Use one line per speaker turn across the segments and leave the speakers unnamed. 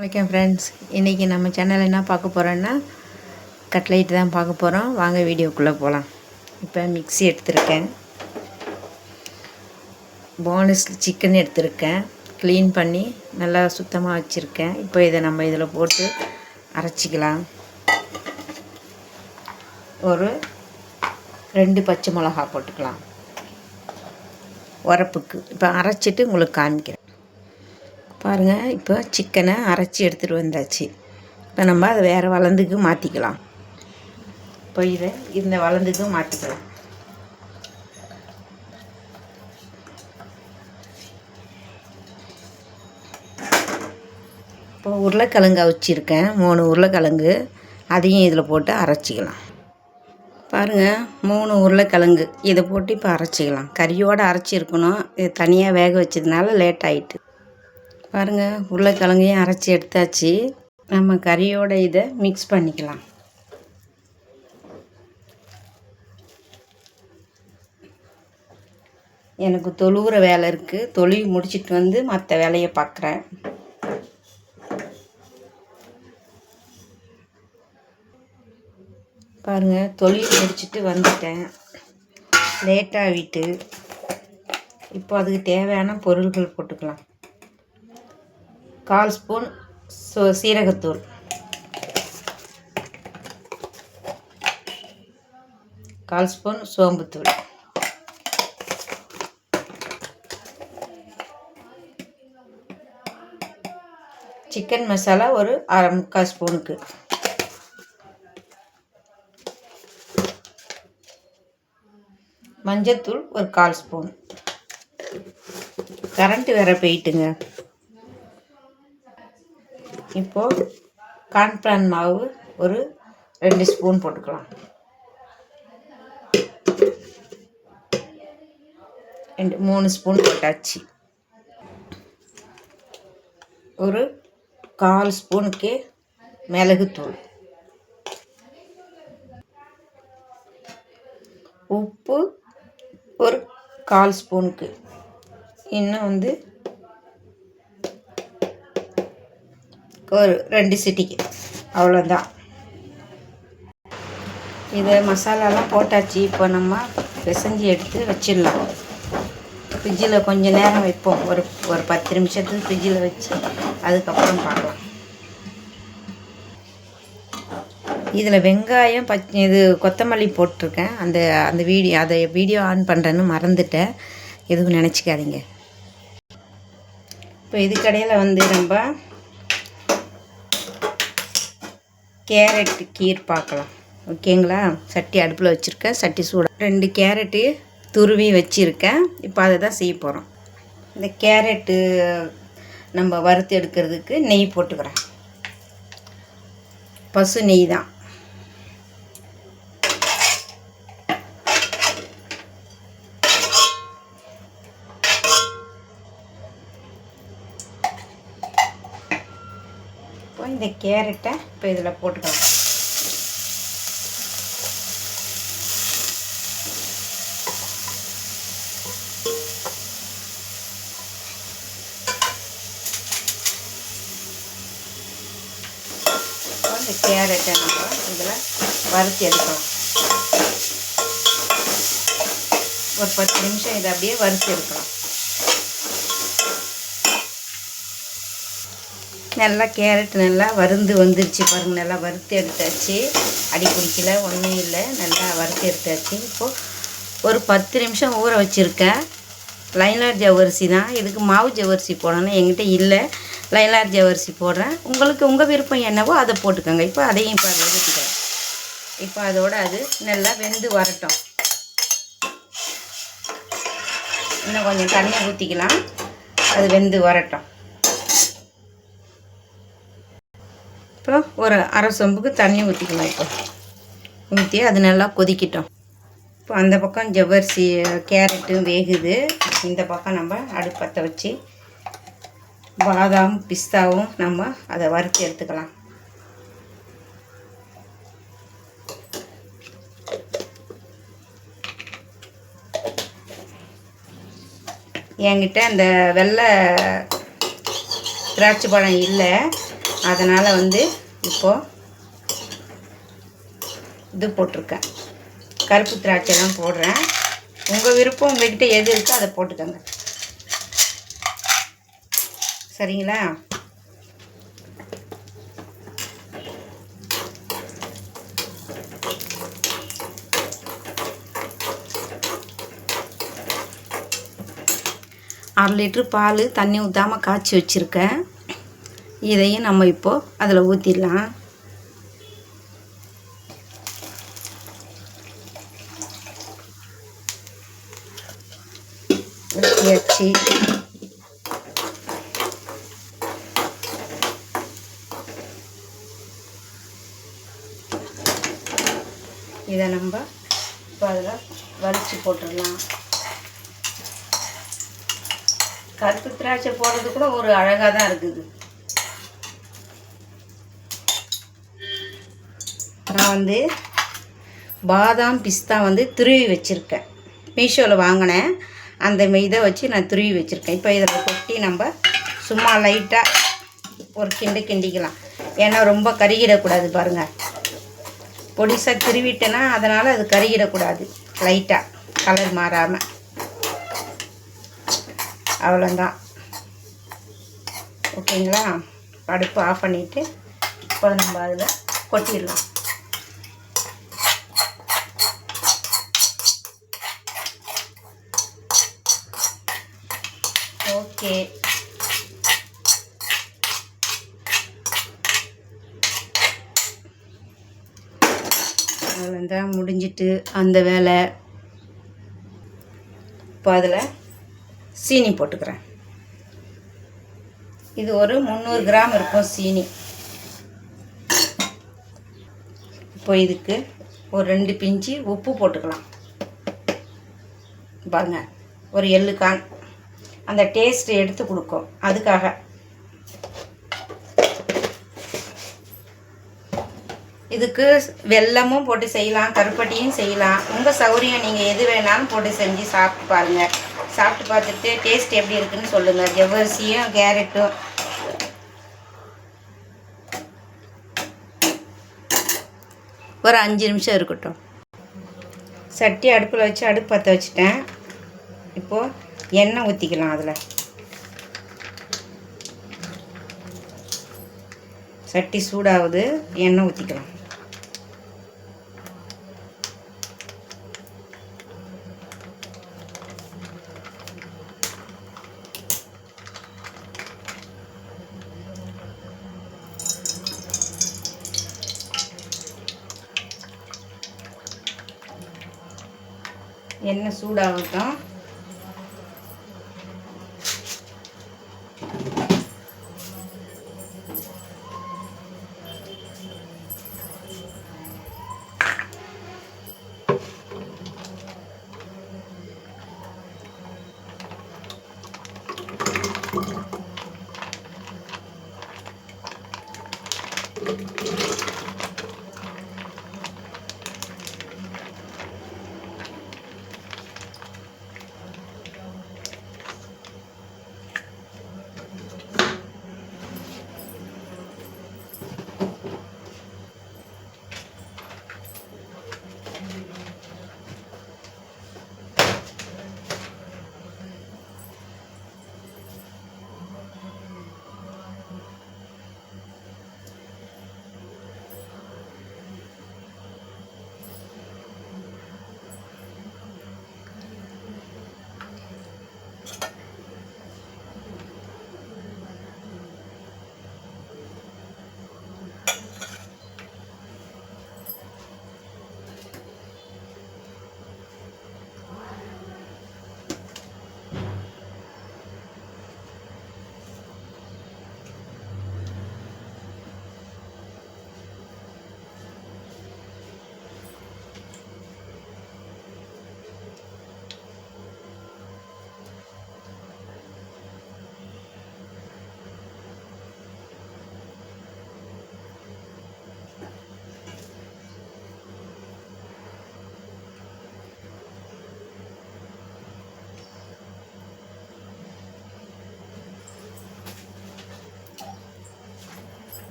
வணக்கம் ஃப்ரெண்ட்ஸ், இன்றைக்கி நம்ம சேனலில் என்ன பார்க்க போகிறோன்னா கட்லைட் தான் பார்க்க போகிறோம். வாங்க வீடியோக்குள்ளே போகலாம். இப்போ மிக்ஸி எடுத்திருக்கேன், போனஸ் சிக்கன் எடுத்திருக்கேன், க்ளீன் பண்ணி நல்லா சுத்தமாக வச்சுருக்கேன். இப்போ இதை நம்ம இதில் போட்டு அரைச்சிக்கலாம். ஒரு 2 பச்சை மிளகா போட்டுக்கலாம் உரப்புக்கு. இப்போ அரைச்சிட்டு உங்களுக்கு காமிக்கிறேன் பாருங்கள். இப்போ சிக்கனை அரைச்சி எடுத்துகிட்டு வந்தாச்சு. இப்போ நம்ம அதை வேறு வளந்துக்கு மாற்றிக்கலாம். இப்போ இதை இந்த வளந்துக்கு மாற்றிக்கலாம். இப்போ உருளைக்கிழங்கு அவிச்சிருக்கேன், 3 உருளைக்கிழங்கு, அதையும் இதில் போட்டு அரைச்சிக்கலாம். பாருங்கள், 3 உருளைக்கிழங்கு இதை போட்டு இப்போ அரைச்சிக்கலாம். கறியோடு அரைச்சிருக்கணும், இது தனியாக வேக வச்சதுனால லேட் ஆகிட்டு. பாருங்கள், உருளைக்கிழங்கையும் அரைச்சி எடுத்தாச்சு. நம்ம கறியோட இதை மிக்ஸ் பண்ணிக்கலாம். எனக்கு தொழுவுற வேலை இருக்குது, தொழுவி முடிச்சிட்டு வந்து மற்ற வேலையை பார்க்குறேன். பாருங்கள், தொழுவி முடிச்சுட்டு வந்துட்டேன், லேட்டாகிட்டு. இப்போ அதுக்கு தேவையான பொருட்கள் போட்டுக்கலாம். 1/4 ஸ்பூன் சீரகத்தூள், 1/4 ஸ்பூன் சோம்புத்தூள், சிக்கன் மசாலா ஒரு 1/4 ஸ்பூனுக்கு, மஞ்சத்தூள் ஒரு 1/4 ஸ்பூன். கரண்ட்டு வேறு போயிட்டுங்க. இப்போது கார்ன்ஃப்ளவர் மாவு ஒரு 2 ஸ்பூன் போட்டுக்கலாம். 3 ஸ்பூன் போட்டாச்சு. ஒரு 1/4 ஸ்பூனுக்கு மிளகுத்தூள், உப்பு ஒரு 1/4 ஸ்பூனுக்கு, இன்னும் ஒரு 2 சிட்டிக்கு, அவ்வளோதான். இதை மசாலாலாம் போட்டாச்சு. இப்போ நம்ம பிசைஞ்சு எடுத்து வச்சிடலாம். ஃப்ரிட்ஜில் கொஞ்சம் நேரம் வைப்போம், ஒரு 10 நிமிஷத்துக்கு ஃப்ரிட்ஜில் வச்சு அதுக்கப்புறம் பார்க்கலாம். இதில் வெங்காயம் இது கொத்தமல்லி போட்டிருக்கேன். அந்த வீடியோ ஆன் பண்ணுறேன்னு மறந்துட்டேன், எதுவும் நினச்சிக்காதீங்க. இப்போ இதுக்கடையில் நம்ம கேரட் கீர் பார்க்கலாம். ஓகேங்களா? சட்டி அடுப்பில் வச்சுருக்கேன், சட்டி சூடாக 2 கேரட்டு துருவி வச்சுருக்கேன். இப்போ அதை தான் செய்ய போகிறோம். இந்த கேரட்டு நம்ம வறுத்து எடுக்கிறதுக்கு நெய் போட்டுக்கிறேன். பசு நெய் தான். இப்போ இந்த கேரட்டை இப்போ இதில் போட்டுக்கலாம். இந்த கேரட்டை நம்ம இதில் வறுத்து எடுக்கலாம். ஒரு 10 நிமிஷம் இதை அப்படியே வறுத்து எடுக்கலாம். நல்லா கேரட் நல்லா வறுந்து வந்துருச்சு பாருங்கள். நல்லா வறுத்து எடுத்தாச்சு, அடி பிடிக்கல, ஒன்றும் இல்லை, நல்லா வறுத்து எடுத்தாச்சு. இப்போது ஒரு 10 நிமிஷம் ஊற வச்சுருக்கேன். லைனார் ஜவ்வரிசி தான். இதுக்கு மாவு ஜவ்வரிசி போடணும், என்கிட்ட இல்லை. லைனார் ஜவ்வரிசி போடுறேன். உங்களுக்கு உங்கள் விருப்பம் என்னவோ அதை போட்டுக்கோங்க. இப்போ அதையும் இப்போ அதில் ஊற்றிக்கிறேன். இப்போ அதோட அது நல்லா வெந்து வரட்டும். இன்னும் கொஞ்சம் தண்ணி ஊற்றிக்கலாம், அது வெந்து வரட்டும். இப்போ ஒரு 1/2 சொம்புக்கு தண்ணி ஊற்றிக்கலாம். இப்போ ஊற்றி அது நல்லா கொதிக்கிட்டோம். இப்போ அந்த பக்கம் ஜவ்வரிசி கேரட்டும் வேகுது, இந்த பக்கம் நம்ம அடுப்பத்தை வச்சு பாதாம் பிஸ்தாவும் நம்ம அதை வறுத்து எடுத்துக்கலாம். என்கிட்ட அந்த வெள்ளை திராட்சை பழம் இல்லை, அதனால் வந்து இப்போது இது போட்டிருக்கேன், கருப்பு திராட்சைலாம் போடுறேன். உங்கள் விருப்பம், உங்கள்கிட்ட எது இருக்கோ அதை போட்டுக்கோங்க. சரிங்களா? அரை லிட்ரு பால் தண்ணி ஊற்றாமல் காய்ச்சி வச்சுருக்கேன். இதையும் நம்ம இப்போது அதில் ஊற்றிடலாம். ஊற்றியாச்சு. இதை நம்ம இப்போ அதில் வலிச்சு போட்டுடலாம். கருப்பு திராட்சை போடுறது கூட ஒரு அழகாக தான் இருக்குது. நான் வந்து பாதாம் பிஸ்தா வந்து துருவி வச்சுருக்கேன். மீஷோவில் வாங்கினேன். அந்த இதை வச்சு நான் துருவி வச்சுருக்கேன். இப்போ இதில் கொட்டி நம்ம சும்மா லைட்டாக ஒரு கிண்டிக்கலாம். ஏன்னா ரொம்ப கருகிடக்கூடாது. பாருங்கள், பொடிசாக திருவிட்டேன்னா அதனால் அது கருகிடக்கூடாது. லைட்டாக கலர் மாறாமல், அவ்வளோதான். ஓகேங்களா? அடுப்பு ஆஃப் பண்ணிவிட்டு இப்போ நம்ம அதில் கொட்டிடலாம். ஓகே, அவ்வளோதான், முடிஞ்சிட்டு அந்த வேலை. இப்போ அதில் சீனி போட்டுக்கிறேன். இது ஒரு 300 கிராம் இருக்கும் சீனி. இப்போ இதுக்கு ஒரு 2 பிஞ்சு உப்பு போட்டுக்கலாம். பாருங்க, ஒரு எள்ளுக்கான் அந்த டேஸ்ட் எடுத்து கொடுக்கும், அதுக்காக. இதுக்கு வெல்லமும் போட்டு செய்யலாம், கருப்பட்டியும் செய்யலாம். உங்கள் சௌகரியம், நீங்கள் எது வேணாலும் போட்டு செஞ்சு சாப்பிட்டு பாருங்கள். சாப்பிட்டு பார்த்துட்டு டேஸ்ட் எப்படி இருக்குன்னு சொல்லுங்கள். ஜவ்வரிசியும் கேரட்டும் ஒரு 5 நிமிஷம் இருக்கட்டும். சட்டி அடுப்பில் வச்சு அடுப்பு பற்ற வச்சுட்டேன். இப்போது எண்ணெய் ஊற்றிக்கலாம். அதில் சட்டி சூடாகுது, எண்ணெய் ஊற்றிக்கலாம். எண்ணெய் சூடாகட்டும்.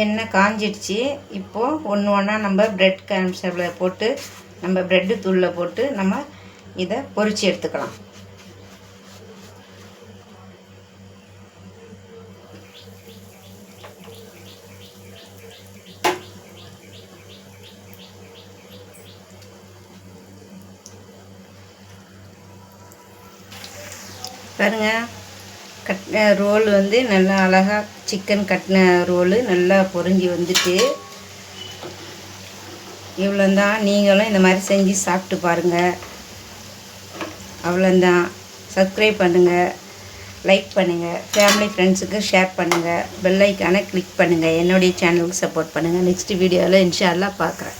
எண்ணெய் காஞ்சிடுச்சு. இப்போது ஒன்று ஒன்றா நம்ம ப்ரெட் கிரம்ப்ஸில் போட்டு நம்ம ப்ரெட்டு தூளில் போட்டு நம்ம இதை பொரித்து எடுத்துக்கலாம். பாருங்கள், கட்டின ரோல் வந்து நல்லா அழகாக சிக்கன் கட்டின ரோலு நல்லா பொரிஞ்சு வந்துட்டு. இவ்வளோந்தான். நீங்களும் இந்த மாதிரி செஞ்சு சாப்பிட்டு பாருங்கள். அவ்வளோந்தான். சப்ஸ்கிரைப் பண்ணுங்கள், லைக் பண்ணுங்கள், ஃபேமிலி ஃப்ரெண்ட்ஸுக்கு ஷேர் பண்ணுங்கள், பெல் ஐக்கானை கிளிக் பண்ணுங்கள். என்னுடைய சேனலுக்கு சப்போர்ட் பண்ணுங்கள். நெக்ஸ்ட் வீடியோவில் இன்ஷா அல்லாஹ் பார்க்குறேன்.